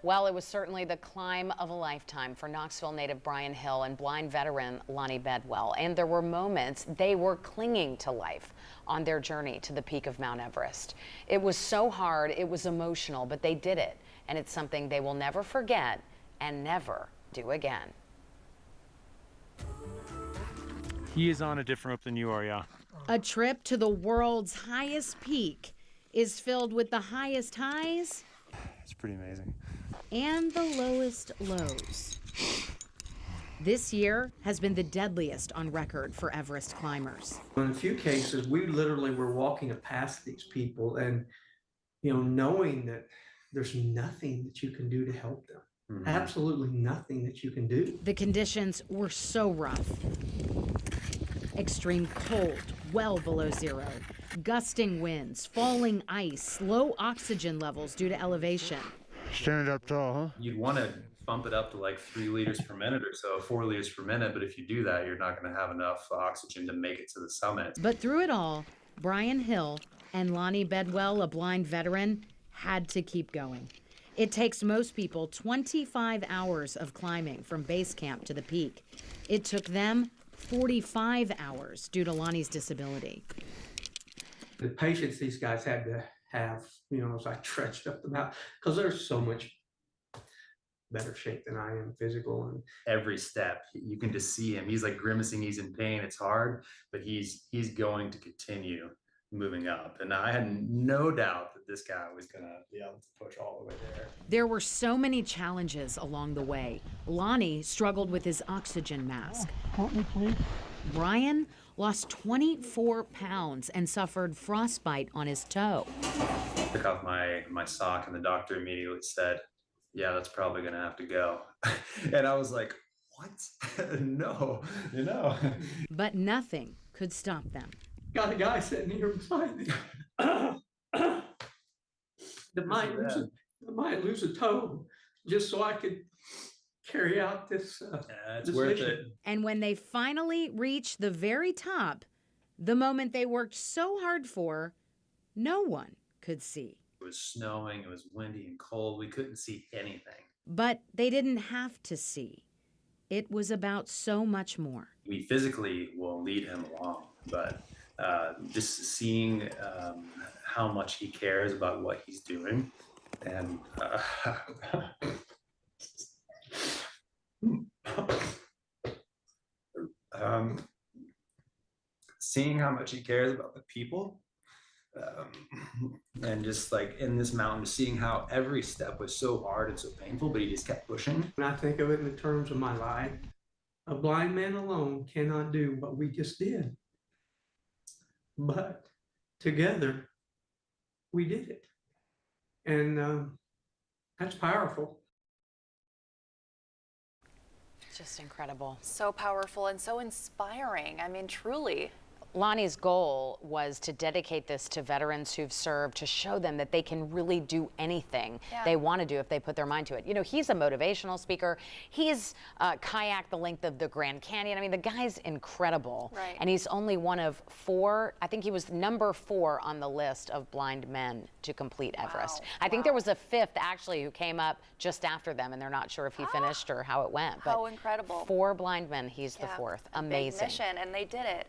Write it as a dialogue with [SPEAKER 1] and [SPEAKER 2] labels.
[SPEAKER 1] Well, it was certainly the climb of a lifetime for Knoxville native Bryan Hill and blind veteran Lonnie Bedwell. And there were moments they were clinging to life on their journey to the peak of Mount Everest. It was so hard, it was emotional, but they did it. And it's something they will never forget and never do again.
[SPEAKER 2] He is on a different rope than you are, yeah.
[SPEAKER 3] A trip to the world's highest peak is filled with the highest highs.
[SPEAKER 2] It's pretty amazing.
[SPEAKER 3] And the lowest lows. This year has been the deadliest on record for Everest climbers.
[SPEAKER 4] In a few cases, we literally were walking past these people and, knowing that there's nothing that you can do to help them. Mm-hmm. Absolutely nothing that you can do.
[SPEAKER 3] The conditions were so rough. Extreme cold, well below zero. Gusting winds, falling ice, low oxygen levels due to elevation.
[SPEAKER 2] Standing up tall, huh?
[SPEAKER 5] You'd want to bump it up to like 3 liters per minute or so, 4 liters per minute. But if you do that, you're not going to have enough oxygen to make it to the summit.
[SPEAKER 3] But through it all, Bryan Hill and Lonnie Bedwell, a blind veteran, had to keep going. It takes most people 25 hours of climbing from base camp to the peak. It took them 45 hours due to Lonnie's disability.
[SPEAKER 4] The patience these guys had to have, as I trudged up the mountain, because they're so much better shape than I am, physical. And
[SPEAKER 5] every step, you can just see him. He's like grimacing. He's in pain. It's hard, but he's going to continue moving up. And I had no doubt that this guy was going to be able to push all the way there.
[SPEAKER 3] There were so many challenges along the way. Lonnie struggled with his oxygen mask.
[SPEAKER 2] Help me, please.
[SPEAKER 3] Bryan lost 24 pounds and suffered frostbite on his toe.
[SPEAKER 5] Took off my sock and the doctor immediately said, yeah, that's probably going to have to go. And I was like, what? No,
[SPEAKER 3] But nothing could stop them.
[SPEAKER 4] Got a guy sitting here beside me that might lose a toe just so I could carry out this
[SPEAKER 5] it's worth it.
[SPEAKER 3] And when they finally reached the very top, the moment they worked so hard for, no one could see.
[SPEAKER 5] It was snowing, it was windy and cold. We couldn't see anything.
[SPEAKER 3] But they didn't have to see. It was about so much more.
[SPEAKER 5] We physically will lead him along, but just seeing how much he cares about what he's doing and seeing how much he cares about the people and just like in this mountain, seeing how every step was so hard and so painful, but he just kept pushing.
[SPEAKER 4] When I think of it in the terms of my life, a blind man alone cannot do what we just did. But together, we did it. And that's powerful.
[SPEAKER 1] Just incredible.
[SPEAKER 6] So powerful and so inspiring. I mean, truly.
[SPEAKER 1] Lonnie's goal was to dedicate this to veterans who've served, to show them that they can really do anything they want to do if they put their mind to it. He's a motivational speaker. He's kayaked the length of the Grand Canyon. I mean, the guy's incredible.
[SPEAKER 6] Right.
[SPEAKER 1] And he's only one of 4, I think he was number 4 on the list of blind men to complete Everest.
[SPEAKER 6] Wow.
[SPEAKER 1] I think there was a 5th actually who came up just after them, and they're not sure if he finished or how it went.
[SPEAKER 6] How incredible.
[SPEAKER 1] 4 blind men, he's the 4th. Amazing.
[SPEAKER 6] Big mission, and they did it.